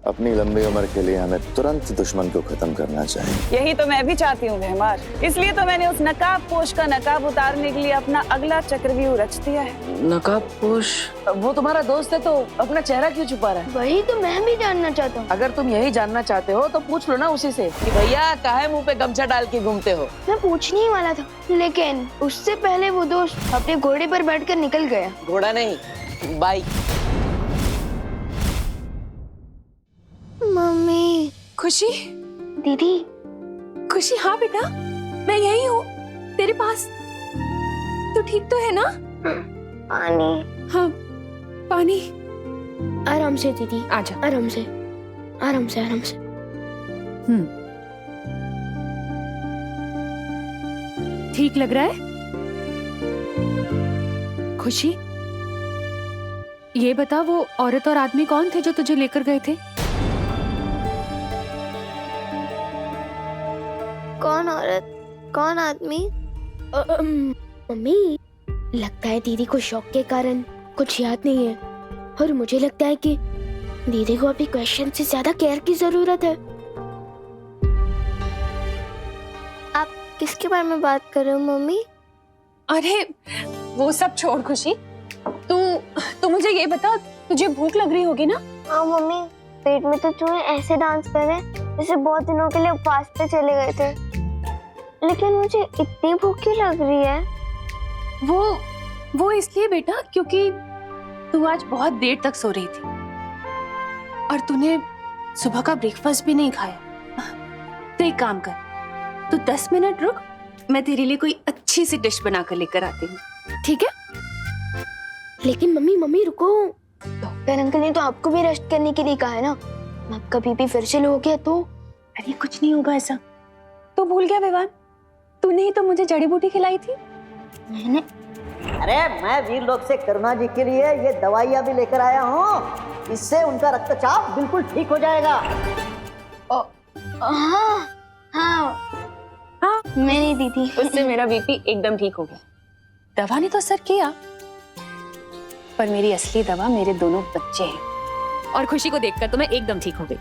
अपनी लंबी उम्र के लिए हमें तुरंत दुश्मन को खत्म करना चाहिए। यही तो मैं भी चाहती हूँ व्यवहार, इसलिए तो मैंने उस नकाब पोश का नकाब उतारने के लिए अपना अगला चक्रव्यूह रच दिया है। नकाब पोश? वो तुम्हारा दोस्त है तो अपना चेहरा क्यों छुपा रहा है? वही तो मैं भी जानना चाहता हूँ। अगर तुम यही जानना चाहते हो तो पूछ लो ना उसी से कि भैया काहे मुंह पे गमछा डाल के घूमते हो। मैं पूछने ही वाला था, लेकिन उससे पहले वो दोस्त अपने घोड़े पर बैठकर निकल गया। घोड़ा नहीं, बाइक। मम्मी। खुशी। दीदी। खुशी, हाँ बेटा, मैं यही हूँ तेरे पास। तू ठीक तो है ना? पानी। हाँ, पानी। आराम से दीदी, आजा। आराम से, आराम से, आराम से। ठीक लग रहा है? खुशी, ये बता वो औरत और आदमी कौन थे जो तुझे लेकर गए थे? कौन औरत, कौन आदमी? मम्मी, लगता है दीदी को शौक के कारण कुछ याद नहीं है, और मुझे लगता है कि दीदी को अभी क्वेश्चन से ज्यादा केयर की जरूरत है। आप किसके बारे में बात कर रहे हो मम्मी? अरे वो सब छोड़ खुशी, तू मुझे ये बता, तुझे भूख लग रही होगी ना? हाँ मम्मी, पेट में तो चूहे ऐसे डांस कर रहे हैं जैसे बहुत दिनों के लिए उपवास पे चले गए थे, लेकिन मुझे इतनी भूख क्यों लग रही है? वो इसलिए बेटा क्योंकि तू आज बहुत देर तक सो रही थी और तूने सुबह का ब्रेकफास्ट भी नहीं खाया। तो एक काम कर, तू 10 मिनट रुक, मैं तेरे लिए कोई अच्छी सी डिश बना कर लेकर आती हूँ, ठीक है? लेकिन मम्मी रुको, डॉक्टर अंकल ने तो आपको भी रेस्ट करने के लिए कहा है ना। आपका बीपी फिर से लो हो गया तो? अरे कुछ नहीं होगा ऐसा। तू भूल गया विवान, तूने ही तो मुझे जड़ी बूटी खिलाई थी। मैंने? अरे मैं वीर लोग से करुणा जी के लिए ये दवाइयाँ भी लेकर आया हूँ, इससे उनका रक्तचाप बिल्कुल ठीक हो जाएगा। हाँ हाँ हाँ, मेरी दीदी, उससे मेरा बीपी एकदम ठीक हो गया। दवा ने तो असर किया, पर मेरी असली दवा मेरे दोनों बच्चे हैं, और खुशी को देखकर तो मैं एकदम ठीक हो गई।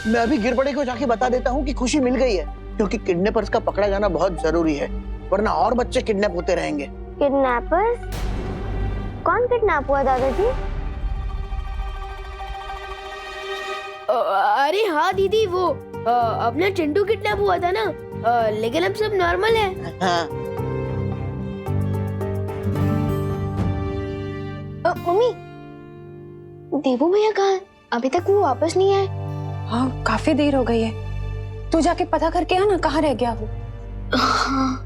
मैं अभी गिर पड़े को जाके बता देता हूँ कि खुशी मिल गई है, क्योंकि किडनैपर्स का पकड़ा जाना बहुत जरूरी है, वरना और बच्चे किडनैप होते रहेंगे। किडनैपर्स? कौन किडनैप हुआ दादाजी? अरे हाँ दीदी, वो अपना चिंटू किडनैप हुआ था ना, लेकिन अब सब नॉर्मल है। हाँ। मम्मी, देवू भैया कहाँ है? अभी तक वो वापस नहीं आए। हाँ, काफी देर हो गई है, तू जाके पता करके आ ना, कहाँ रह गया वो। हाँ।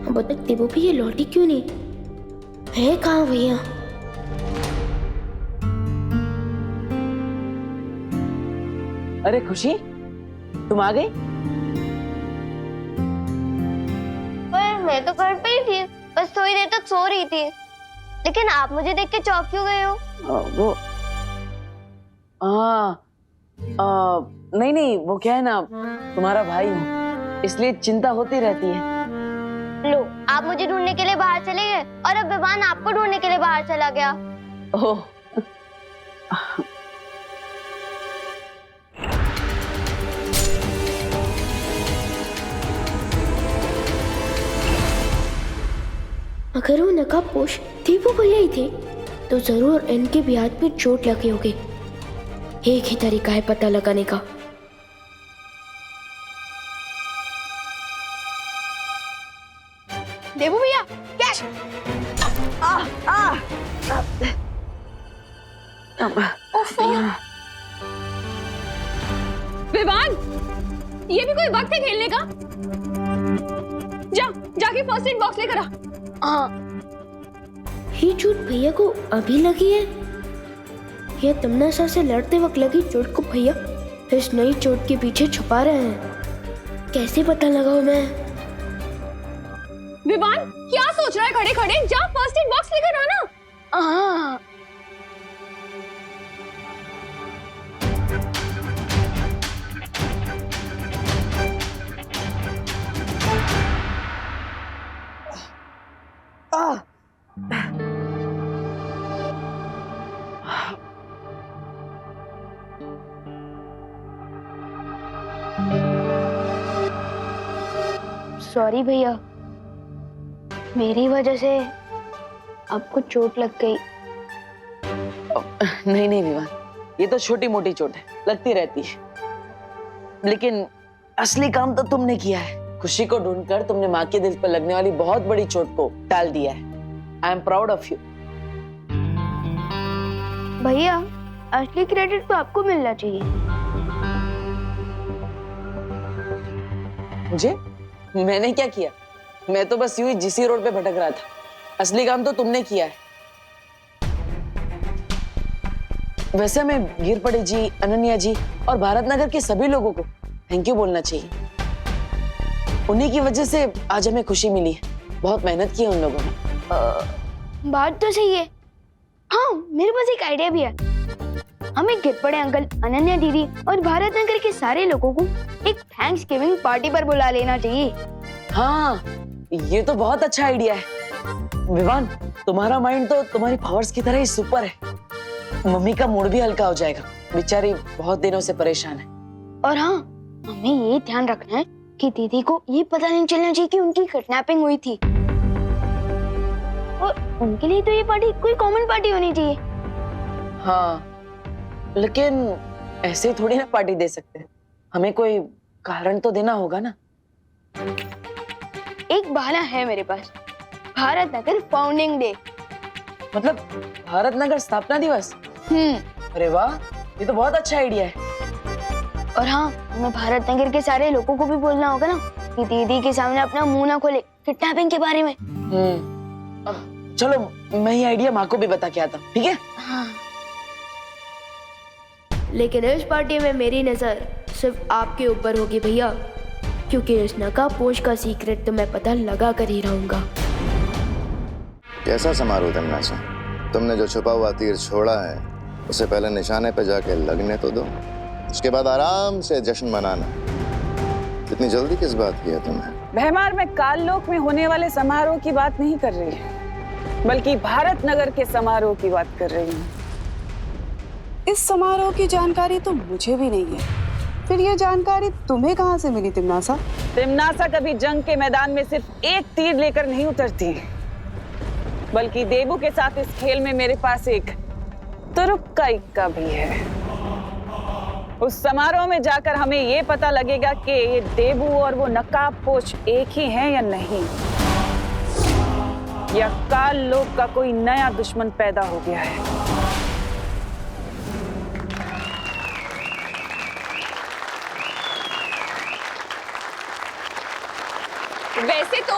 अब तक देवू भैया लौटी क्यों नहीं है? कहाँ भैया? अरे खुशी, तुम आ गई? पर मैं तो घर पे ही थी, बस थोड़ी देर तक सो रही थी, लेकिन आप मुझे देख के चौंक क्यों गए हो? वो नहीं, वो क्या है ना, तुम्हारा भाई हूँ, इसलिए चिंता होती रहती है। लो, आप मुझे ढूंढने के लिए बाहर चले गए और अब विवान आपको ढूंढने के लिए बाहर चला गया। ओह, अगर वो नकाबपोश दीपू भैया ही थे तो जरूर इनके भी हाथ पे चोट लगी होगी। एक ही तरीका है पता लगाने का। देवू भैया, कैच! विवान, ये भी कोई वक्त है खेलने का? जाके फर्स्ट एड बॉक्स लेकर आ। ये चोट भैया को अभी लगी है या तमन्ना से लड़ते वक्त लगी चोट को भैया इस नई चोट के पीछे छुपा रहे हैं? कैसे पता लगाऊं मैं? विवान, क्या सोच रहा है खड़े खड़े? जा फर्स्ट एड बॉक्स लेकर आना। सॉरी भैया, मेरी वजह से आपको चोट लग गई। नहीं नहीं विवान, ये तो छोटी मोटी चोट है, लगती रहती है। लेकिन असली काम तो तुमने किया है। खुशी को ढूंढकर तुमने माँ के दिल पर लगने वाली बहुत बड़ी चोट को टाल दिया है। I am proud of you. भैया, असली क्रेडिट तो आपको मिलना चाहिए। मुझे? मैंने क्या किया? मैं तो बस यूं ही जिसी रोड पे भटक रहा था। असली काम तो तुमने किया है। वैसे मैं गिर पड़े जी, अनन्या जी और भारत नगर के सभी लोगों को थैंक यू बोलना चाहिए। उन्हीं की वजह से आज हमें खुशी मिली है। बहुत मेहनत की है उन लोगों ने। बात तो सही है। हाँ, मेरे पास एक आइडिया भी है। हमें गिर पड़े अंकल, अनन्या दीदी और भारत नगर के सारे लोगों को एक थैंक्स गिविंग पार्टी पर बुला लेना चाहिए। हाँ, ये तो बहुत अच्छा आइडिया है। विवान, तुम्हारा माइंड तो तुम्हारी पावर्स की तरह ही सुपर है। मम्मी का मूड भी हल्का हो जाएगा। बेचारी बहुत दिनों से परेशान है। और हाँ, हमें ये ध्यान रखना है कि दीदी को ये पता नहीं चलना चाहिए कि उनकी किडनैपिंग हुई थी। और उनके लिए तो ये पार्टी कोई कॉमन पार्टी होनी चाहिए। हाँ, लेकिन ऐसे ही थोड़ी ना पार्टी दे सकते। हमें कोई कारण तो देना होगा ना। एक बहाना है मेरे पास। Bharat Nagar founding day. मतलब भारत नगर स्थापना दिवस? अरे वाह, ये तो बहुत अच्छा आइडिया है। और हाँ, हमें भारत नगर के सारे लोगों को भी बोलना होगा ना कि दीदी के सामने अपना मुंह ना खोले किडनैपिंग के बारे में। अब चलो, मैं ये आइडिया माँ को भी बता के आता हूँ, ठीक है? हाँ। लेकिन इस पार्टी में मेरी नजर सिर्फ आपके ऊपर होगी भैया, क्योंकि इस नकाबपोश का सीक्रेट तो मैं पता लगा कर ही रहूंगा। कैसा समारोह तमन्ना? तुमने जो छुपा हुआ तीर छोड़ा है उसे पहले निशाने पे जाके लगने तो दो, उसके बाद आराम से जश्न मनाना। इतनी जल्दी किस बात की है तुम्हें? भैमार, मैं काललोक में होने वाले समारोह की बात नहीं कर रही, बल्कि भारत नगर के समारोह की बात कर रही हूँ। इस समारोह की जानकारी तो मुझे भी नहीं है। फिर ये जानकारी तुम्हें कहाँ से मिली तिम्नासा? तिम्नासा कभी जंग के मैदान में सिर्फ एक तीर लेकर नहीं उतरती, बल्कि देबू के साथ इस खेल में मेरे पास एक तुरुप का इक्का भी है। उस समारोह में जाकर हमें ये पता लगेगा कि ये देबू और वो नकाबपोश एक ही हैं या नहीं, या काल लोक का कोई नया दुश्मन पैदा हो गया है। वैसे तो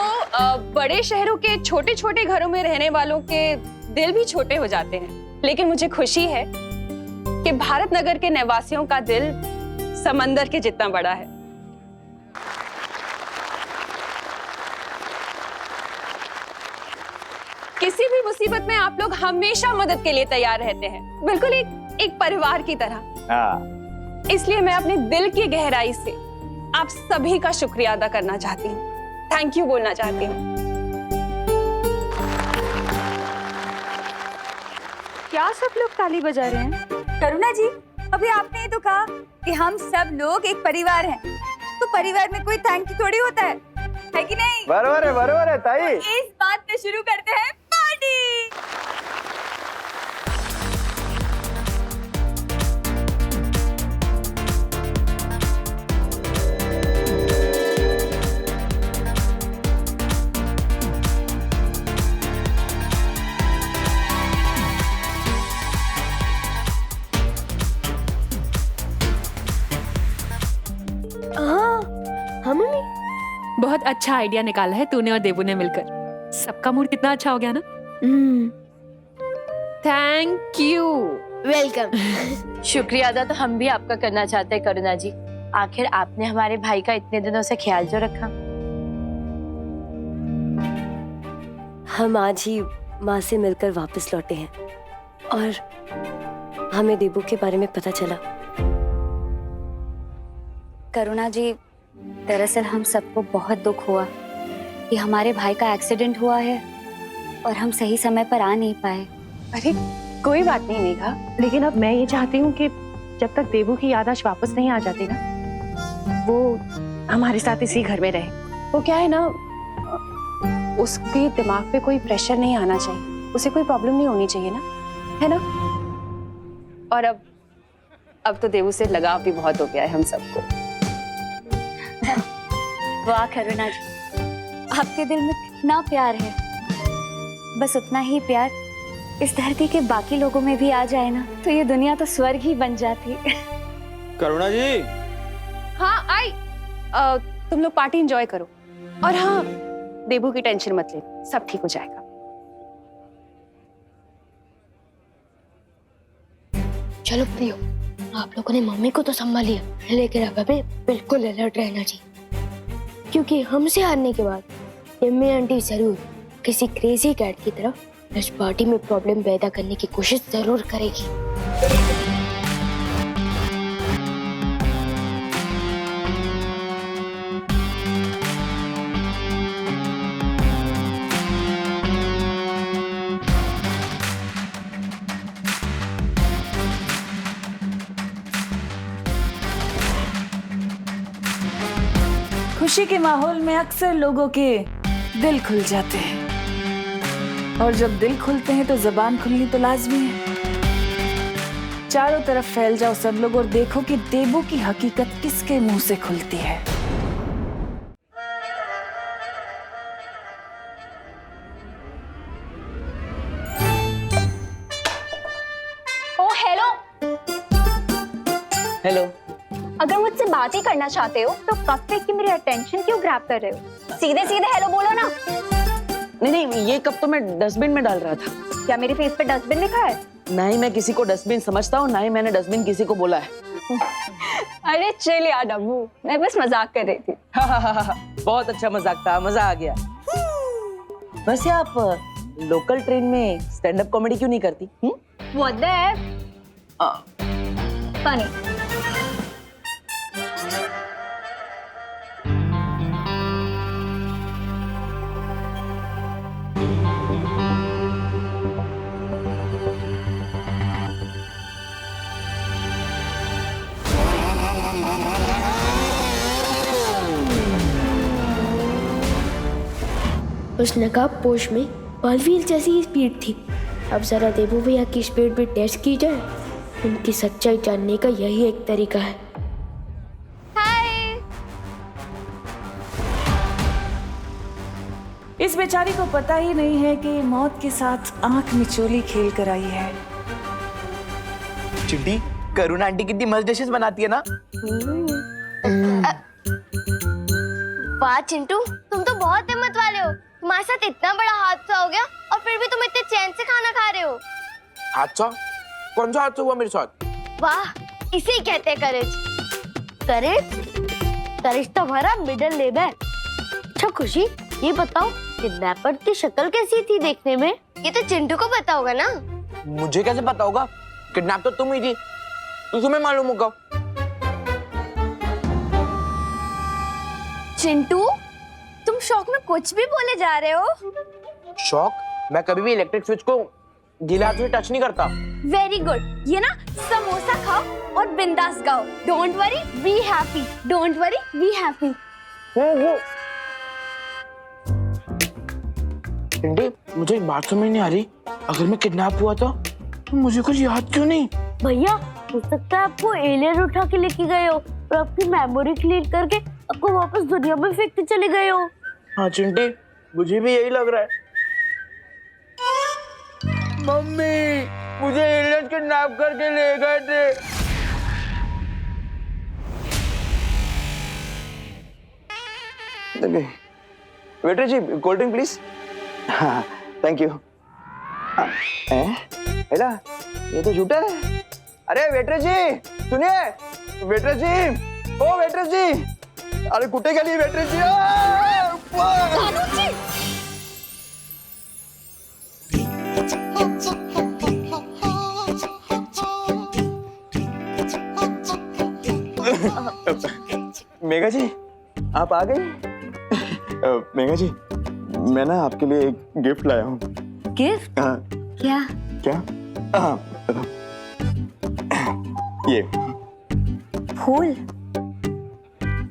बड़े शहरों के छोटे छोटे घरों में रहने वालों के दिल भी छोटे हो जाते हैं, लेकिन मुझे खुशी है कि भारत नगर के निवासियों का दिल समंदर के जितना बड़ा है। किसी भी मुसीबत में आप लोग हमेशा मदद के लिए तैयार रहते हैं, बिल्कुल एक परिवार की तरह। इसलिए मैं अपने दिल की गहराई से आप सभी का शुक्रिया अदा करना चाहती हूँ, थैंक यू बोलना चाहती हूँ। क्या सब लोग ताली बजा रहे हैं? करुणा जी, अभी आपने ही तो कहा कि हम सब लोग एक परिवार हैं, तो परिवार में कोई थैंक यू थोड़ी होता है कि नहीं? बरोबर है ताई। इस बात पे शुरू करते हैं पार्टी। बहुत अच्छा आइडिया निकाला है तूने और देबू ने मिलकर। सबका मूड कितना अच्छा हो गया ना। Thank you. वेलकम। शुक्रिया अदा तो हम भी आपका करना चाहते हैं करुणा जी। आखिर आपने हमारे भाई का इतने दिनों से ख्याल जो रखा। हम आज ही माँ से मिलकर वापस लौटे हैं और हमें देबू के बारे में पता चला। करुणा जी, दरअसल हम सबको बहुत दुख हुआ कि हमारे भाई का एक्सीडेंट हुआ है और हम सही समय पर आ नहीं पाए। अरे कोई बात नहीं मेघा, लेकिन अब मैं ये चाहती हूँ कि जब तक देबू की याददाश्त वापस नहीं आ जाती ना, वो हमारे साथ इसी घर में रहे। वो क्या है ना, उसके दिमाग पे कोई प्रेशर नहीं आना चाहिए, उसे कोई प्रॉब्लम नहीं होनी चाहिए ना, है ना? और अब तो देवू से लगाव भी बहुत हो गया है हम सबको। वाह करुणा जी, आपके दिल में कितना प्यार है। बस उतना ही प्यार इस धरती के बाकी लोगों में भी आ जाए ना, तो ये दुनिया तो स्वर्ग ही बन जाती। करुणा जी। हाँ आई। तुम लोग पार्टी एंजॉय करो, और हाँ देवू की टेंशन मत ले, सब ठीक हो जाएगा। चलो प्रियो, आप लोगों ने मम्मी को तो संभाल लिया, लेकिन अब हमें बिल्कुल अलर्ट रहना चाहिए, क्योंकि हमसे हारने के बाद यम्मी आंटी जरूर किसी क्रेजी कैट की तरह इस पार्टी में प्रॉब्लम पैदा करने की कोशिश जरूर करेगी। खुशी के माहौल में अक्सर लोगों के दिल खुल जाते हैं, और जब दिल खुलते हैं तो जबान खुलनी तो लाजमी है। चारों तरफ फैल जाओ सब लोग और देखो कि देवू की हकीकत किसके मुंह से खुलती है। ओ हेलो, हेलो। अगर मुझसे बात ही करना चाहते हो तो कब से कि मेरी अटेंशन क्यों ग्रैब कर रहे हो? सीधे सीधे हेलो बोलो ना। नहीं, ये कप तो मैं डस्टबिन में डाल रहा था। क्या मेरे फेस पे डस्टबिन लिखा है? ना ही मैं किसी को डस्टबिन समझता हूँ, ना ही मैंने डस्टबिन किसी को बोला है। अरे चिल यार डब्बू, मैं बस मजाक कर रही थी। बहुत अच्छा मजाक था, मजा आ गया। वैसे आप लोकल ट्रेन में स्टैंड अप कॉमेडी क्यों नहीं करती? What the F? Funny. उस नकाब पोश में बलवीर जैसी स्पीड थी। अब जरा देवू भैया की स्पीड भी टेस्ट की जाए, उनकी सच्चाई जानने का यही एक तरीका है। इस बेचारी को पता ही नहीं है कि मौत के साथ आंख मिचोली खेल कर आई है। चिंटी, करुणा आंटी कितनी मस्त डिशेस बनाती है ना। वाह चिंटू, तुम तो बहुत हिम्मत वाले हो। तुम्हारे साथ इतना बड़ा हादसा हो गया और फिर भी तुम इतने चैन से खाना खा रहे हो। हादसा? कौन सा हादसा हुआ मेरे साथ? वाह, इसे ही कहते हैं करेज। करेज तो हमारा मिडिल नेम है। अच्छा खुशी, ये बताओ किडनैपर की शक्ल कैसी थी देखने में? ये तो चिंटू को पता होगा ना। मुझे कैसे पता होगा? किडनैप तो तुम ही थी, तुम्हें मालूम होगा। चिंटू, तुम शौक में कुछ भी बोले जा रहे हो। शौक? मैं कभी भी इलेक्ट्रिक स्विच को गीले हाथ से टच नहीं करता। Very good. ये ना समोसा खाओ और बिंदास गाओ। Don't worry be happy, don't worry be happy. Chinti, मुझे एक बात समझ नहीं आ रही, अगर मैं किडनैप हुआ था तो मुझे कुछ याद क्यों नहीं? भैया, हो सकता है आपको एलियन उठा के लेके गए हो और आपकी मेमोरी क्लीन करके आपको वापस दुनिया में फेंकते चले गए हो। हाँ चिंटी, मुझे भी यही लग रहा है। मम्मी, मुझे एलियन किडनैप करके ले गए थे। Waiter ji, cold drink please. हाँ, थैंक यू। हेला, ये तो झूठा है। अरे वेटर जी सुनिए, वेटर जी, ओ वेटर जी, अरे कुत्ते के लिए वेटर जी। मेघा जी, आप आ गई? मेघा जी, मैं ना आपके लिए एक गिफ्ट लाया हूँ। गिफ्ट? क्या? क्या? ये फूल?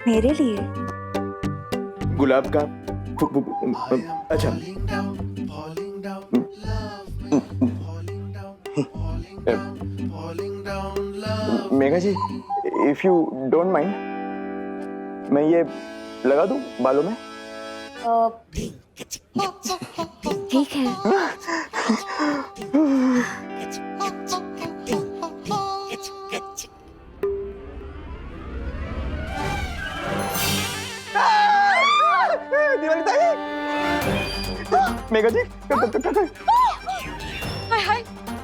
मेरे लिए? गुलाब का अच्छा मेघा जी, इफ यू डोंट माइंड, मैं ये लगा दूं बालों में? ठीक है। दिवाली ताई, मेघा जी हाय हाय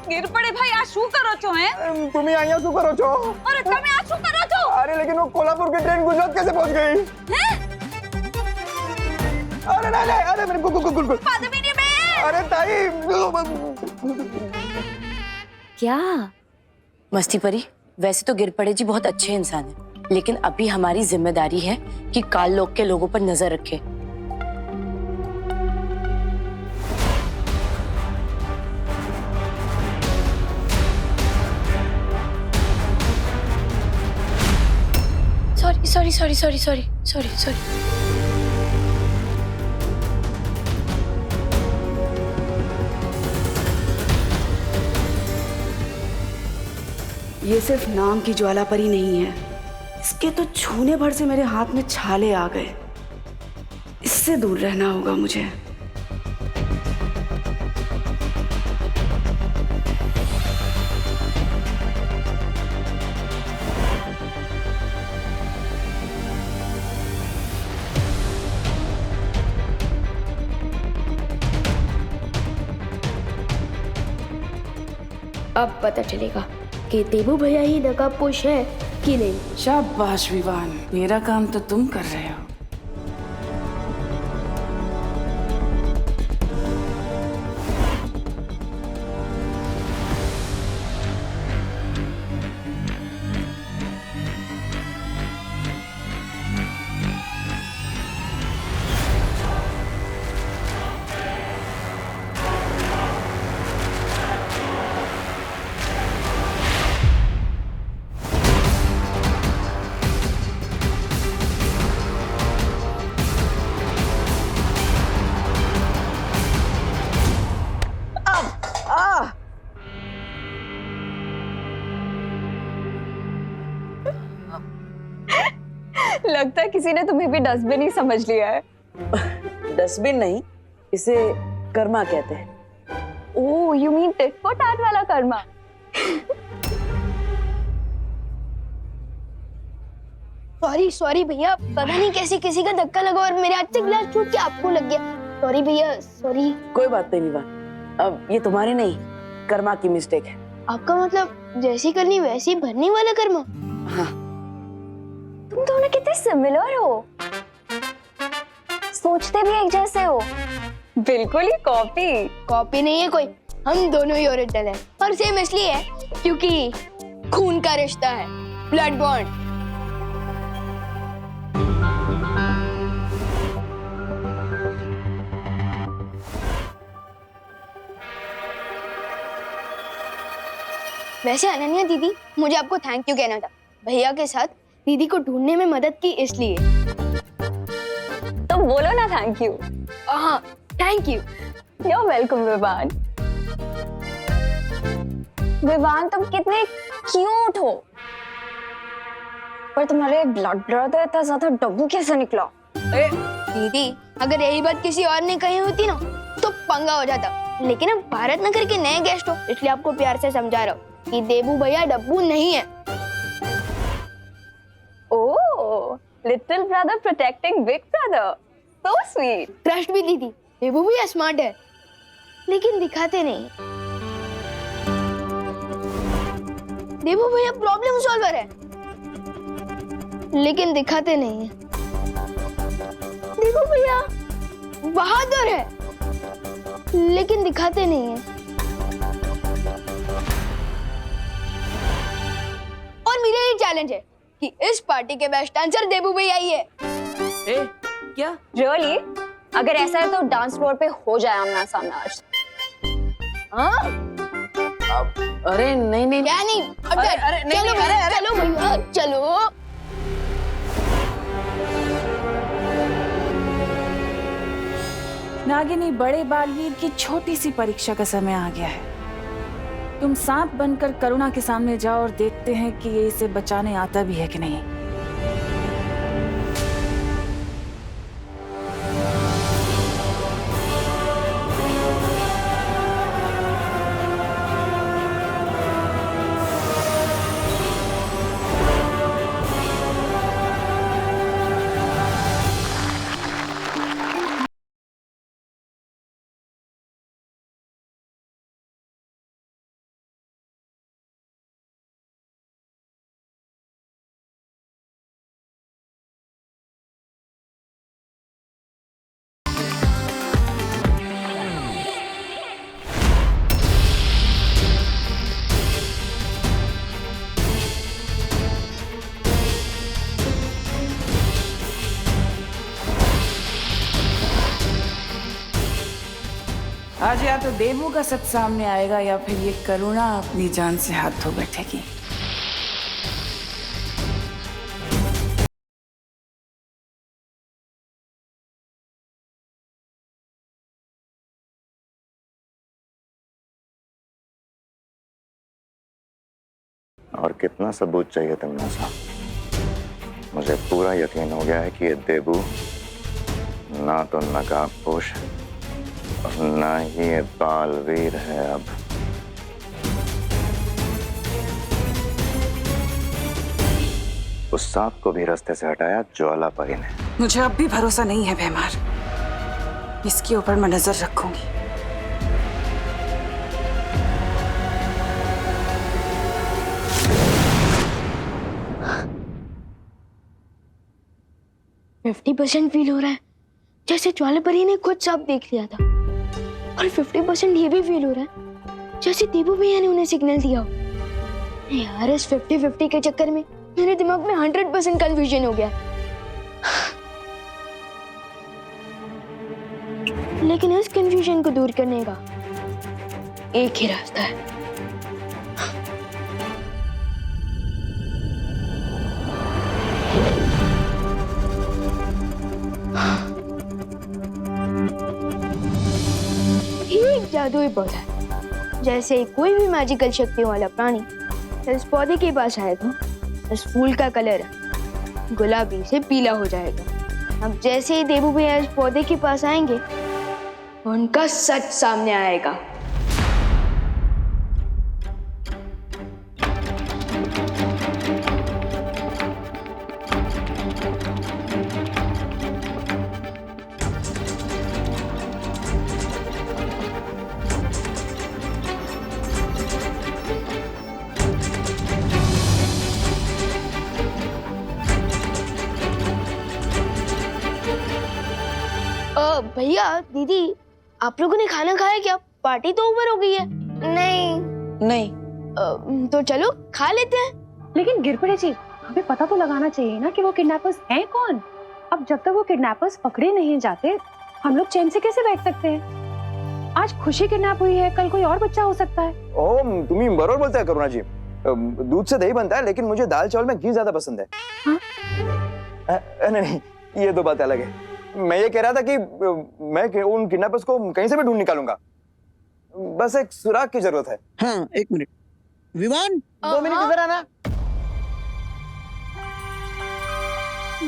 गिर पड़े भाई आ शू करो छो हैं तुम्हें आया शू करो छो? अरे તમે આ શું કરો છો? अरे लेकिन वो कोल्हापुर की ट्रेन गुजरात कैसे पहुंच गई? हैं अरे नहीं, अरे मेरे गुल पद्मिनी में अरे ताई क्या? मस्ती परी, वैसे तो गिरपड़े जी बहुत अच्छे इंसान हैं, लेकिन अभी हमारी जिम्मेदारी है कि काल लोक के लोगों पर नजर रखें। सॉरी। ये सिर्फ नाम की ज्वाला परी नहीं है, इसके तो छूने भर से मेरे हाथ में छाले आ गए। इससे दूर रहना होगा मुझे। अब पता चलेगा कि देबू भैया ही नकाबपोश है कि नहीं। शाबाश विवान, मेरा काम तो तुम कर रहे हो। लगता है किसी ने तुम्हें भी डस्टबिन ही समझ लिया है। डस्टबिन नहीं, इसे कर्मा कहते हैं। Oh you mean tit for tat वाला कर्मा। सॉरी भैया, पता नहीं कैसे किसी का धक्का लगा और मेरे हाथ से गिलास छूट के आपको लग गया। सॉरी भैया, सॉरी। कोई बात नहीं विवान, अब ये तुम्हारी नहीं, कर्मा की मिस्टेक है। आपका मतलब जैसी करनी वैसी भरने वाला कर्मा? हाँ। तुम दोनों कितने सिमिलर हो, सोचते भी एक जैसे हो। बिल्कुल ही कॉपी नहीं है कोई, हम दोनों ही ओरिजिनल हैं। और सेम इसलिए है क्योंकि खून का रिश्ता है, ब्लड बॉन्ड। वैसे अनन्या दीदी, मुझे आपको थैंक यू कहना था। भैया के साथ दीदी को ढूंढने में मदद की इसलिए। तुम बोलो ना थैंक यू। हाँ, thank you. You're welcome Vivaan. Vivaan तुम कितने क्यूट हो, पर तुम्हारे ब्लड ब्रदर इतना ज्यादा डब्बू कैसे निकला? दीदी, अगर यही बात किसी और ने कही होती ना तो पंगा हो जाता, लेकिन अब भारत नगर के नए गेस्ट हो इसलिए आपको प्यार से समझा रहा हूँ कि देबू भैया डब्बू नहीं है। Oh, little brother protecting big brother, so sweet. Trust भी दीदी, देबू भैया स्मार्ट है लेकिन दिखाते नहीं। देबू भैया प्रॉब्लम सॉल्वर है लेकिन दिखाते नहीं है। देबू भैया बहादुर है लेकिन दिखाते नहीं है। और मेरा ये चैलेंज है कि इस पार्टी के बेस्ट डांसर देबू भैया ही है। क्या? रियली? अगर ऐसा है तो डांस फ्लोर पे हो जाए आमना सामना आज। हाँ? अरे नहीं। क्या नहीं? अरे नहीं, चलो भैया, चलो भैया, चलो। नागिनी, बड़े बालवीर की छोटी सी परीक्षा का समय आ गया है। तुम सांप बनकर करुणा के सामने जाओ और देखते हैं कि ये इसे बचाने आता भी है कि नहीं। आज या तो देवू का सच सामने आएगा या फिर ये करुणा अपनी जान से हाथ धो बैठेगी। और कितना सबूत चाहिए तुमने साहब? मुझे पूरा यकीन हो गया है कि ये देबू ना तो नकाबपोश है और ना ही ये बालवीर है। अब उस सांप को भी रास्ते से हटाया ज्वाला परी ने। मुझे अब भी भरोसा नहीं है भैमार। इसके ऊपर मैं नजर रखूंगी। %50 फील हो रहा है जैसे ज्वाला परी ने खुद सांप देख लिया था, और 50% ये भी फील हो रहा है जैसे देबू भैया ने उन्हें सिग्नल दिया हो। यार इस 50-50 के चक्कर में मेरे दिमाग में 100% कंफ्यूजन हो गया। लेकिन इस कंफ्यूजन को दूर करने का एक ही रास्ता है। जादुई पौधा है। जैसे कोई भी मैजिकल शक्तियों वाला प्राणी इस पौधे के पास आए तो इस फूल का कलर गुलाबी से पीला हो जाएगा। अब जैसे ही देबू भैया इस पौधे के पास आएंगे उनका सच सामने आएगा। भैया दीदी आप लोगों ने खाना खाया क्या? पार्टी तो ओवर हो गई है। नहीं तो चलो खा लेते हैं। लेकिन गिरपड़े जी, हमें पता तो लगाना चाहिए ना कि वो किडनैपर्स हैं कौन। अब जब तक वो किडनैपर्स पकड़े नहीं जाते हम लोग चैन से कैसे बैठ सकते हैं? आज खुशी किडनैप हुई है, कल कोई और बच्चा हो सकता है। ओह तुम्ही बरोबर बोलते हैं करुणा जी। दूध से दही बनता है लेकिन मुझे दाल चावल में घी ज्यादा पसंद है। हाँ? नहीं ये दो बात अलग है। मैं ये कह रहा था कि मैं उन किडनैपर्स को कहीं से भी ढूंढ निकालूंगा, बस एक सुराग की जरूरत है। हाँ एक मिनट विवान, 2 मिनट इधर आना।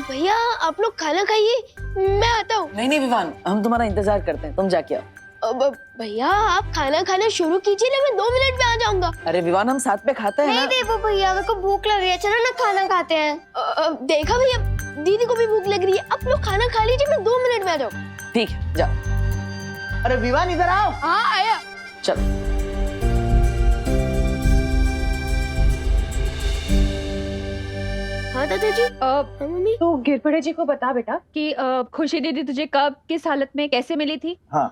भैया आप लोग खाना खाइए, मैं आता हूँ। नहीं विवान, हम तुम्हारा इंतजार करते हैं, तुम जाके आओ। भैया आप खाना खाना शुरू कीजिए ना, मैं 2 मिनट में आ जाऊंगा। अरे विवान हम साथ में खाते हैं ना। नहीं देवो भैया, मेरे को भूख लग रही है, चलो ना खाना खाते हैं। देखा भैया दीदी को भी भूख लग रही है, आप लोग खाना खा लीजिए, मैं 2 मिनट में आ जाऊँ। ठीक है जाओ। अरे विवान इधर आओ। हाँ आया। चलो। हाँ दादा जी। मम्मी तो गिरपड़े जी को बता बेटा कि खुशी दीदी तुझे कब किस हालत में कैसे मिली थी। हाँ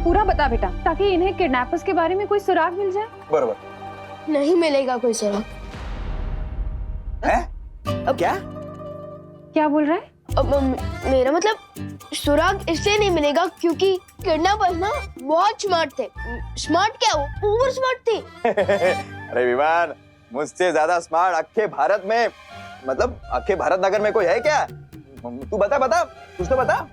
पूरा बता बेटा, ताकि इन्हें किडनैपर्स के बारे में कोई सुराग मिल जाए। बरोबर। नहीं मिलेगा कोई सुराग। क्या बोल रहा है? मेरा मतलब सुराग इसलिए नहीं मिलेगा क्योंकि किडनैपर्स ना बहुत स्मार्ट थे। स्मार्ट क्या, वो ओवर स्मार्ट थे। अरे विमान, मुझसे ज्यादा स्मार्ट अखे भारत में, मतलब अखे भारत नगर में कोई है क्या? तू बता बता, कुछ तो बता।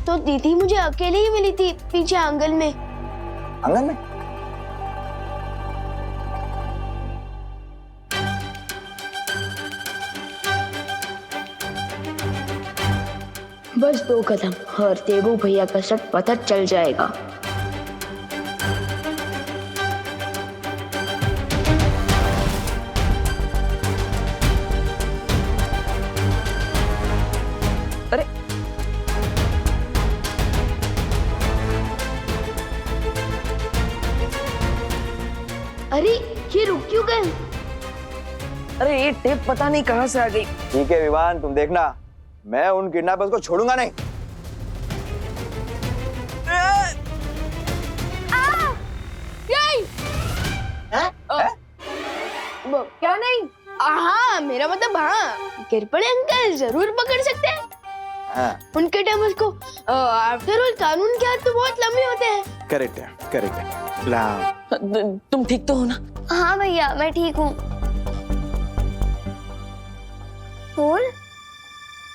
तो दीदी मुझे अकेले ही मिली थी पीछे आंगन में। आंगन में? बस 2 कदम और देवू भैया का शक पता चल जाएगा। अरे अरे ये रुक क्यों गए? अरे ये टेप पता नहीं कहाँ से आ गई। ठीक है विवान, तुम देखना, मैं उन किडनैपर्स को छोड़ूंगा नहीं। क्या नहीं? हाँ मेरा मतलब हाँ, गिर पड़े अंकल जरूर पकड़ सकते हैं। हाँ। उनके टाइम को आफ्टर ऑल कानून के हाथ तो बहुत लंबे होते हैं। करेक्ट है। तुम ठीक तो हो ना? हाँ भैया मैं ठीक हूँ। फूल?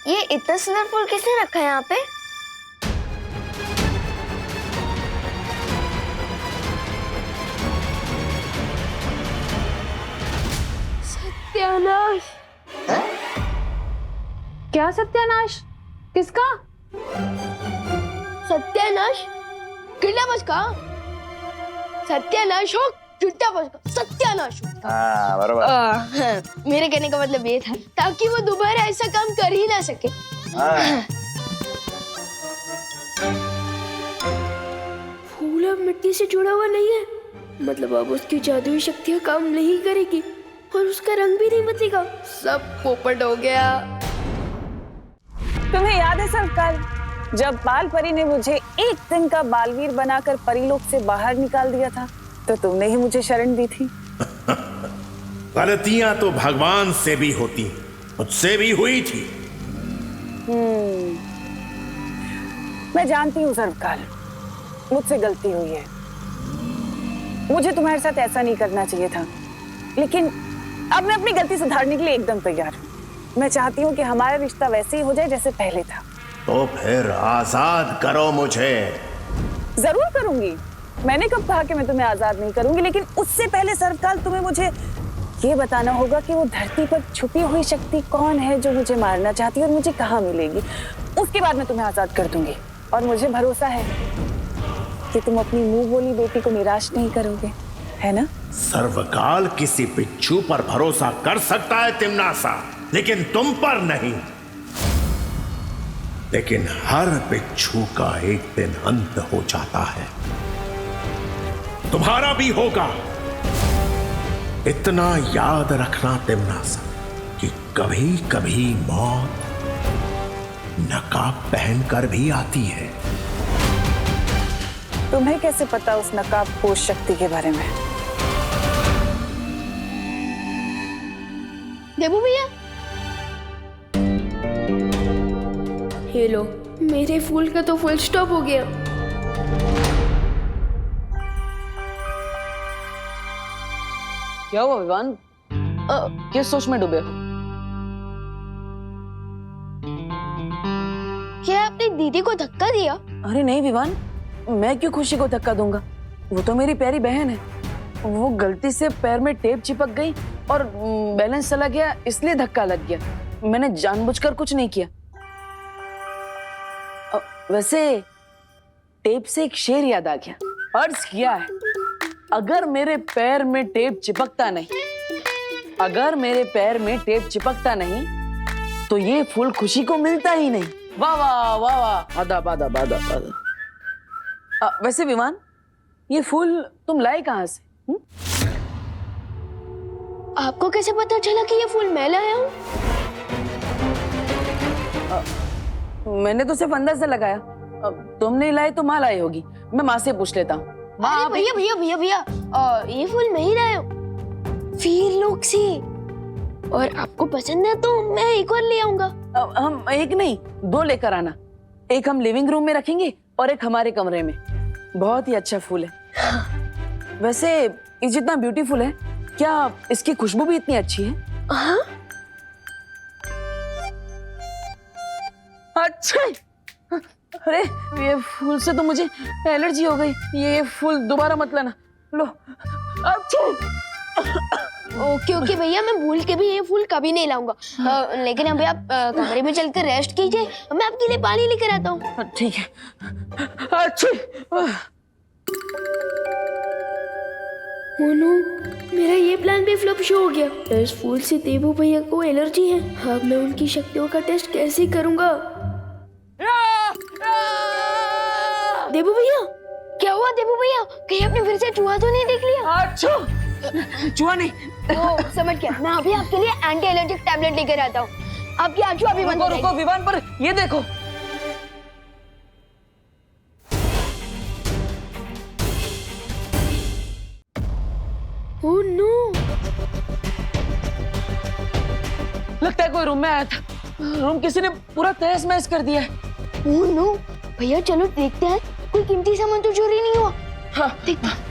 ये इतना सुंदर फूल किसने रखा है यहाँ पे? सत्यानाश। क्या सत्यानाश? किसका? सत्यानाश? किडनैपर्स का? सत्यानाश हो किडनैपर्स का, सत्यानाश हो। हाँ बराबर। मेरे कहने का मतलब ये था ताकि वो दोबारा ऐसा काम कर ही ना सके। फूल अब मिट्टी से जुड़ा हुआ नहीं है, मतलब अब उसकी जादुई शक्तियाँ काम नहीं करेगी और उसका रंग भी नहीं बदलेगा। सब पोपट हो गया। तुम्हें याद है सरकार, जब बाल परी ने मुझे एक दिन का बालवीर बनाकर परीलोक से बाहर निकाल दिया था, तो तुमने ही मुझे शरण दी थी। गलतियां तो भगवान से भी होती, मुझसे भी हुई थी। मैं जानती हूँ सरकार, मुझसे गलती हुई है। मुझे तुम्हारे साथ ऐसा नहीं करना चाहिए था, लेकिन अब मैं अपनी गलती सुधारने के लिए एकदम तैयार हूँ। मैं चाहती हूँ कि हमारा रिश्ता वैसे ही हो जाए जैसे पहले था। तो फिर आजाद करो मुझे। जरूर करूंगी। मैंने कब कहा कि मैं तुम्हें आजाद नहीं करूंगी, लेकिन उससे पहले सरकार तुम्हें मुझे ये बताना होगा कि वो धरती पर छुपी हुई शक्ति कौन है जो मुझे मारना चाहती है और मुझे कहाँ मिलेगी। उसके बाद मैं तुम्हें आजाद कर दूंगी और मुझे भरोसा है कि तुम अपनी मुंह बोली बेटी को निराश नहीं करोगे, है ना? सर्वकाल किसी बिच्छू पर भरोसा कर सकता है तिमनासा, लेकिन तुम पर नहीं। लेकिन हर बिच्छू का एक दिन अंत हो जाता है, तुम्हारा भी होगा। इतना याद रखना तिमनासा कि कभी कभी मौत नकाब पहनकर भी आती है। तुम्हें कैसे पता उस नकाब पोष शक्ति के बारे में? देबू भैया, ये लो, मेरे फूल का तो फुल स्टॉप हो गया। क्या हुआ विवान? किस सोच में डूबे हो? क्या आपने दीदी को धक्का दिया? अरे नहीं विवान, मैं क्यों खुशी को धक्का दूंगा? वो तो मेरी प्यारी बहन है। वो गलती से पैर में टेप चिपक गई और बैलेंस चला गया, इसलिए धक्का लग गया। मैंने जानबूझकर कुछ नहीं किया। वैसे टेप से एक शेर याद आ गया। अर्ज किया है, अगर मेरे पैर में टेप चिपकता नहीं, अगर मेरे पैर में टेप चिपकता नहीं, तो ये फूल खुशी को मिलता ही नहीं। वाह वाह वाह वाह, आदाब आदाब आदाब आदाब। वैसे विमान, ये फूल तुम लाए कहाँ से? आपको कैसे पता चला कि ये फूल मैं लाया हूँ? मैंने तो सिर्फ अंदर से लगाया। तुम नहीं लाए तो माँ लाई होगी। मैं माँ से पूछ लेता हूँ। अरे भैया भैया भैया भैया, ये फूल मैं ही लाया हूँ, वीर लोक से। और आपको पसंद है तो मैं एक और ले आऊंगा। हम एक नहीं 2 लेकर आना। एक हम लिविंग रूम में रखेंगे और एक हमारे कमरे में। बहुत ही अच्छा फूल है। वैसे ये जितना ब्यूटीफुल है, क्या इसकी खुशबू भी इतनी अच्छी है? हाँ? अच्छा, अरे ये फूल से तो मुझे एलर्जी हो गई। ये फूल दोबारा मत लाना। लो। अच्छा। ओके ओके भैया, मैं भूल के भी ये फूल कभी नहीं लाऊंगा। लेकिन अभी आप कमरे में चलकर रेस्ट कीजिए, मैं आपके लिए पानी लेकर आता हूँ। ठीक है। अच्छा। मोनू, मेरा ये प्लान भी फ्लॉप शो हो गया। इस फूल से देवू भैया को एलर्जी है। अब मैं उनकी शक्तियों का टेस्ट कैसे करूंगा? देवू भैया, क्या हुआ देवू भैया? कहीं आपने फिर से चूहा तो नहीं देख लिया? अच्छा, चूहा नहीं। ओ, समझ गया। मैं अभी आपके लिए एंटी एलर्जिक टैबलेट लेकर आता हूँ। आपकी आंसू अभी बंद हो जाएगी। रुको विवान, पर ये देखो। ओह नो, लगता है कोई रूम में आया था। रूम किसी ने पूरा तहस महस कर दिया है। ओह नो, भैया चलो देखते हैं, कोई कीमती सामान तो चोरी नहीं हुआ। हाँ, देखते हैं।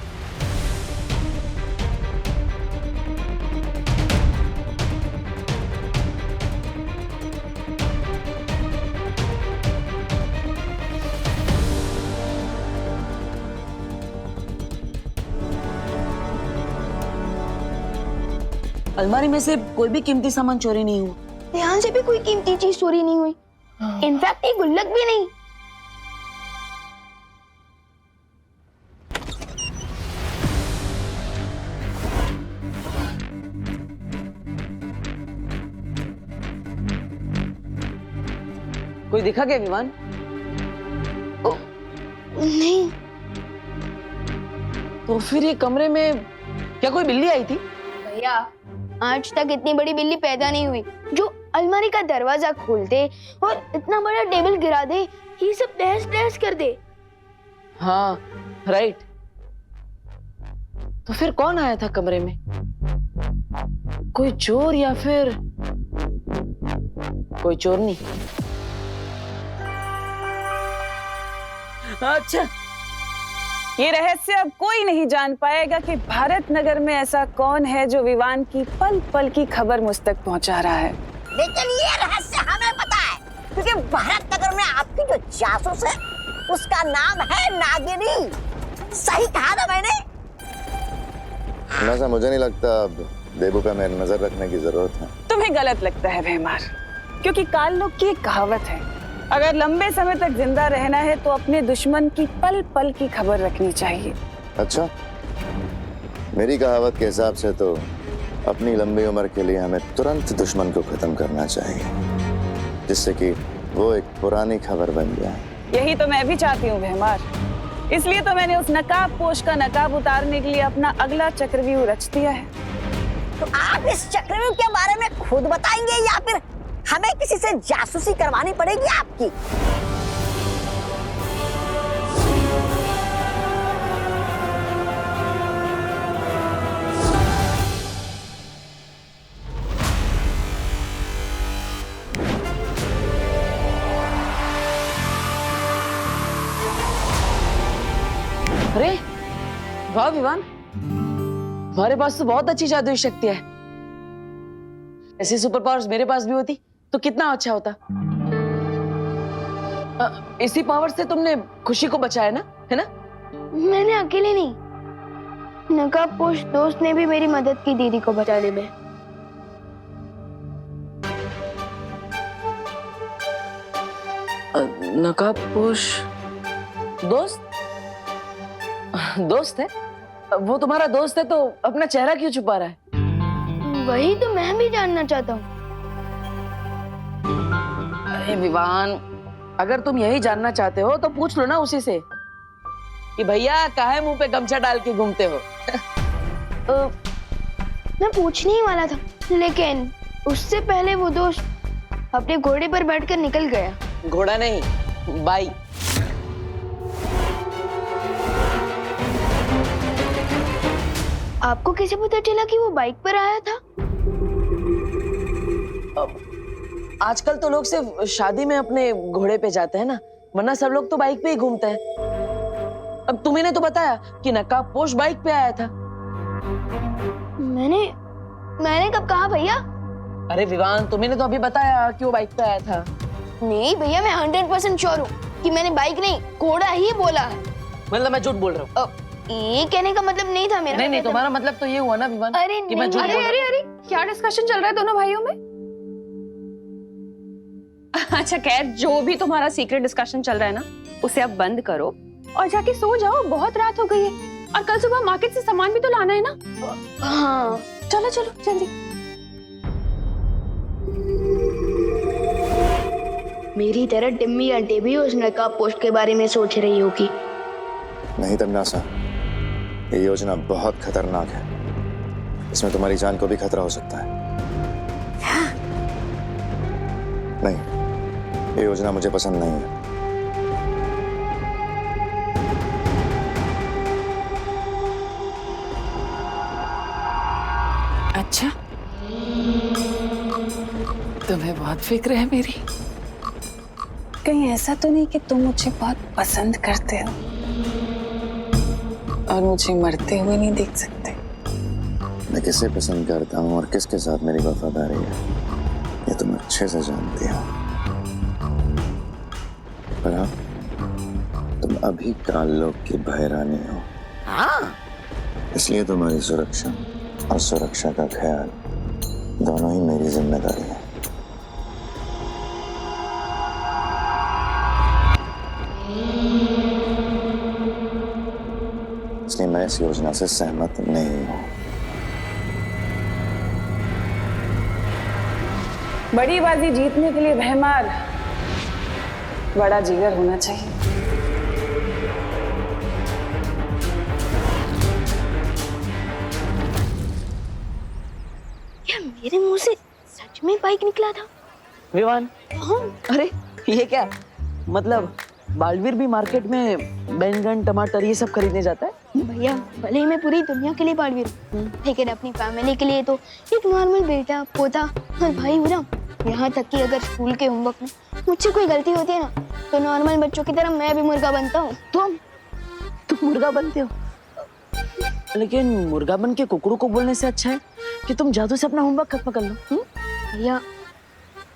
अलमारी में से कोई भी कीमती सामान चोरी नहीं हुआ। ध्यान से भी कोई कीमती चीज चोरी नहीं हुई। इनफैक्ट एक गुल्लक भी नहीं। कोई दिखा क्या विवान? नहीं। तो फिर ये कमरे में क्या कोई बिल्ली आई थी? भैया, आज तक इतनी बड़ी बिल्ली पैदा नहीं हुई जो अलमारी का दरवाजा खोल दे और इतना बड़ा टेबल गिरा दे, ये सब तहस नहस कर दे। हाँ, राइट। तो फिर कौन आया था कमरे में? कोई चोर या फिर कोई चोरनी? अच्छा, ये रहस्य अब कोई नहीं जान पाएगा कि भारत नगर में ऐसा कौन है जो विवान की पल पल की खबर मुझ तक पहुंचा रहा है। लेकिन ये रहस्य हमें पता है, क्योंकि भारत नगर में आपकी जो जासूस है उसका नाम है नागिनी। सही कहा ना मैंने? ऐसा मुझे नहीं लगता अब देबू पे मेरी नजर रखने की जरूरत है। तुम्हें गलत लगता है भैमार, क्योंकि काल लोग की एक कहावत है, अगर लंबे समय तक जिंदा रहना है तो अपने दुश्मन की पल पल की खबर रखनी चाहिए। अच्छा, मेरी कहावत के हिसाब से तो अपनी लंबी उम्र के लिए हमें तुरंत दुश्मन को खत्म करना चाहिए, जिससे कि वो एक पुरानी खबर बन जाए। यही तो मैं भी चाहती हूँ भैमार, इसलिए तो मैंने उस नकाबपोश का नकाब उतारने के लिए अपना अगला चक्रव्यूह रच दिया है। तो आप इस चक्रव्यूह के बारे में खुद बताएंगे या फिर हमें किसी से जासूसी करवानी पड़ेगी आपकी? अरे वाह विवान, हमारे पास तो बहुत अच्छी जादुई शक्ति है। ऐसी सुपर पावर्स मेरे पास भी होती तो कितना अच्छा होता। इसी पावर से तुमने खुशी को बचाया ना, है ना? मैंने अकेले नहीं, नकाबपोश दोस्त ने भी मेरी मदद की दीदी को बचाने में। नकाबपोश दोस्त? दोस्त है? वो तुम्हारा दोस्त है तो अपना चेहरा क्यों छुपा रहा है? वही तो मैं भी जानना चाहता हूँ। अरे विवान, अगर तुम यही जानना चाहते हो तो पूछ लो ना उसी से कि भैया काहे मुंह पे गमछा डाल के घूमते हो। मैं पूछने ही वाला था, लेकिन उससे पहले वो दोस्त अपने घोड़े पर बैठकर निकल गया। घोड़ा नहीं, बाई। आपको कैसे पता चला कि वो बाइक पर आया था? आजकल तो लोग सिर्फ शादी में अपने घोड़े पे जाते हैं ना, वरना सब लोग तो बाइक पे ही घूमते हैं। अब तुम्ही ने तो बताया कि नकाबपोश बाइक पे आया था। मैंने कब कहा भैया? अरे विवान, तुम्ही ने तो अभी बताया कि वो बाइक पे आया था। नहीं भैया, मैं 100% श्योर हूँ कि मैंने बाइक नहीं घोड़ा ही बोला है। मतलब मैं झूठ बोल रहा हूँ? ये कहने का मतलब नहीं था मेरा। नहीं, तुम्हारा मतलब तो ये हुआ ना विवान? अरे कि मैं झूठ बोल रहा हूँ। अरे क्या डिस्कशन चल रहा है दोनों भाइयों में? अच्छा खैर, जो भी तुम्हारा सीक्रेट डिस्कशन चल रहा है ना, उसे अब बंद करो और जाके सो जाओ। बहुत रात हो गई है और कल सुबह मार्केट से सामान भी तो लाना है ना। हाँ चलो चलो जल्दी। मेरी तरह टिम्मी आंटी भी उस नकाब पोस्ट के बारे में सोच रही होगी। नहीं तमन्नासा, ये योजना बहुत खतरनाक है। इसमें तुम्हारी जान को भी खतरा हो सकता है। नहीं, ये योजना मुझे पसंद नहीं है। अच्छा, तुम्हें बहुत फिक्र है मेरी। कहीं ऐसा तो नहीं कि तुम मुझे बहुत पसंद करते हो और मुझे मरते हुए नहीं देख सकते? मैं किसे पसंद करता हूँ और किसके साथ मेरी वफादारी है, ये तुम अच्छे से जानती हो। पर हाँ, तुम अभी काल लोक की भयरानी हो। हाँ, इसलिए तुम्हारी सुरक्षा और सुरक्षा का ख्याल दोनों ही मेरी जिम्मेदारी है। इसलिए मैं इस योजना से सहमत नहीं हूं। बड़ी बाजी जीतने के लिए भयमार बड़ा जिगर होना चाहिए। क्या मेरे मुंह से सच में बाइक निकला था? विवान, हाँ। अरे ये क्या मतलब, बालवीर भी मार्केट में बैंगन टमाटर ये सब खरीदने जाता है? भैया, भले ही मैं पूरी दुनिया के लिए बालवीर हूँ, लेकिन अपनी फैमिली के लिए तो एक नॉर्मल बेटा, पोता और भाई हूँ ना। यहाँ तक कि अगर स्कूल के होमवर्क में मुझसे कोई गलती होती है ना, तो नॉर्मल बच्चों की तरह मैं भी मुर्गा बनता हूँ। तुम मुर्गा बनते हो? लेकिन मुर्गा बन के कुकड़ू को बोलने से अच्छा है कि तुम जादू से अपना होमवर्क खत्म कर लो। भैया,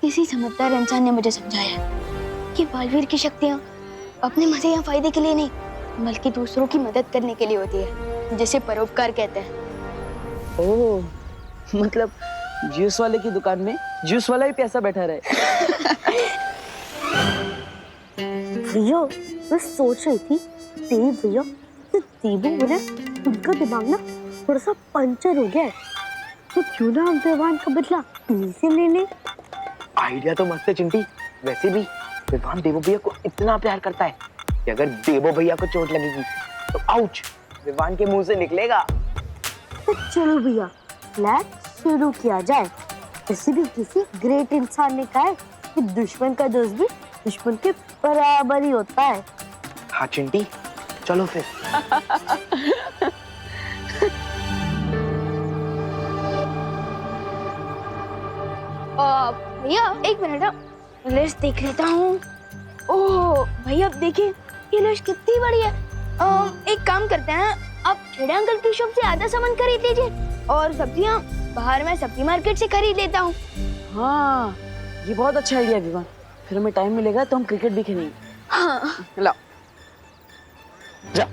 किसी समझदार इंसान ने मुझे समझाया कि बालवीर की शक्तियाँ अपने मजे या फायदे के लिए नहीं, बल्कि दूसरों की मदद करने के लिए होती है, जिसे परोपकार कहते हैं। ओह, मतलब जूस वाले की दुकान में जूस वाला ही पैसा बैठा रहे। भैया, मैं सोच रही थी देव भैया तो देवू बोले उनका दिमाग ना थोड़ा सा पंचर हो गया है, तो क्यों ना हम विवान का बदला इन्हीं से ले ले। आइडिया तो मस्त है चिंटी। वैसे भी विवान देवो भैया को इतना प्यार करता है कि अगर देवो भैया को चोट लगेगी तो आउच विवान के मुंह से निकलेगा। तो चलो भैया, प्लान शुरू किया जाए। वैसे भी किसी ग्रेट इंसान ने कहा है कि दुश्मन का दोस्त भी दुश्मन के बराबर ही होता है। हाँ चिंटी, चलो फिर। भैया एक मिनट, लिस्ट देख लेता हूँ। ओह भैया, अब देखिए ये लिस्ट कितनी बड़ी है। एक काम करते हैं, आप खेड़े अंकल की शॉप से आधा सामान खरीद लीजिए और सब्जियाँ बाहर मैं सब्जी मार्केट से खरीद लेता हूँ। हाँ, ये बहुत अच्छा आइडिया विवान। फिर हमें टाइम मिलेगा तो हम क्रिकेट भी खेलेंगे। हाँ। लाओ जा।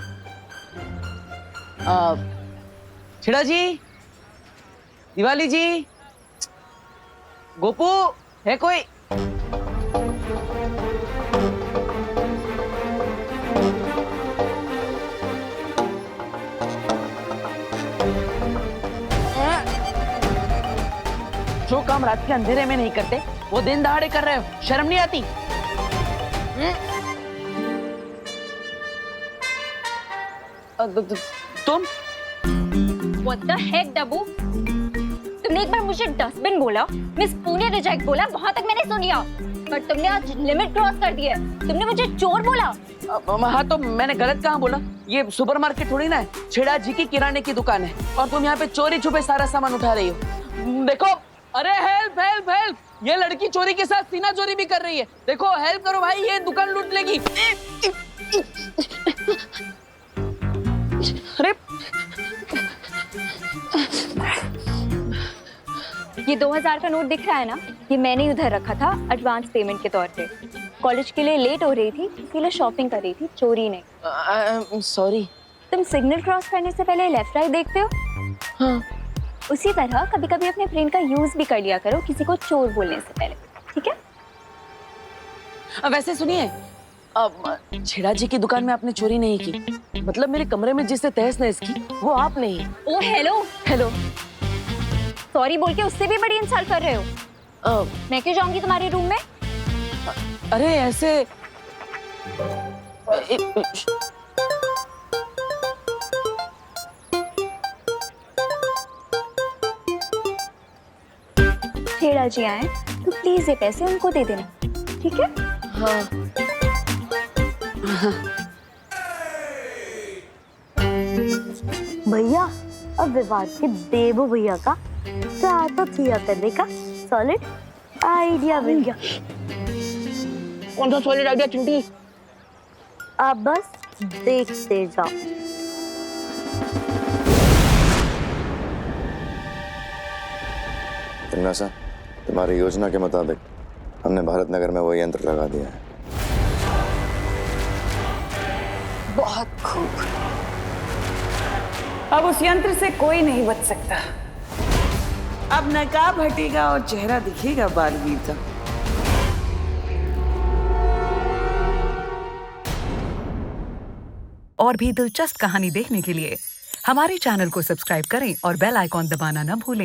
छिड़ा जी, दिवाली जी, गोपू है कोई? जो काम रात के अंधेरे में नहीं करते वो दिन दहाड़े कर रहे हो, शर्म नहीं आती? तुम What the heck, डब्बू? तुमने एक बार मुझे डस्टबिन बोला, मिस पुणे रिजेक्ट बोला, वहाँ तक मैंने सुन लिया, पर तुमने आज लिमिट क्रॉस कर दी है। तुमने मुझे चोर बोला। हाँ तो मैंने गलत कहाँ बोला? ये सुपरमार्केट थोड़ी ना है, छेड़ा जी की किराने की दुकान है और तुम यहाँ पे चोरी छुपे सारा सामान उठा रही हो। देखो अरे हेल्प हेल्प हेल्प, ये लड़की चोरी के साथ सीना चोरी भी कर रही है। देखो हेल्प करो भाई, ये दुकान लूट लेगी। अरे ये 2000 का नोट दिख रहा है ना, ये मैंने उधर रखा था एडवांस पेमेंट के तौर पे। कॉलेज के लिए लेट हो रही थी, इसीलिए शॉपिंग कर रही थी, चोरी नहीं। सॉरी। तुम सिग्नल क्रॉस करने से पहले लेफ्ट राइट देखते हो? हाँ। उसी तरह कभी कभी अपने ब्रेन का यूज भी कर लिया करो किसी को चोर बोलने से पहले, ठीक है? वैसे सुनिए, छेड़ा जी की दुकान में आपने चोरी नहीं की, मतलब मेरे कमरे में जिससे तहस नहस की वो आप नहीं। ओ हेलो हेलो। सॉरी बोल के उससे भी बड़ी इंसल्ट कर रहे हो। मैं क्यों जाऊंगी तुम्हारे रूम में? अरे ऐसे छेड़ा जी आए तो प्लीज ये पैसे उनको दे देना, ठीक है? हाँ। भैया अब विवाद के देबू भैया का तो थिया करने का सॉलिड आइडिया मिल गया। कौन सा सॉलिड आइडिया चिंटी? आप बस देखते जाओ। सा, तुम्हारी योजना के मुताबिक हमने भारत नगर में वो यंत्र लगा दिया है। बहुत खूब। अब उस यंत्र से कोई नहीं बच सकता। अब नकाब हटेगा और चेहरा दिखेगा बालवीर का। और भी दिलचस्प कहानी देखने के लिए हमारे चैनल को सब्सक्राइब करें और बेल आइकॉन दबाना न भूलें।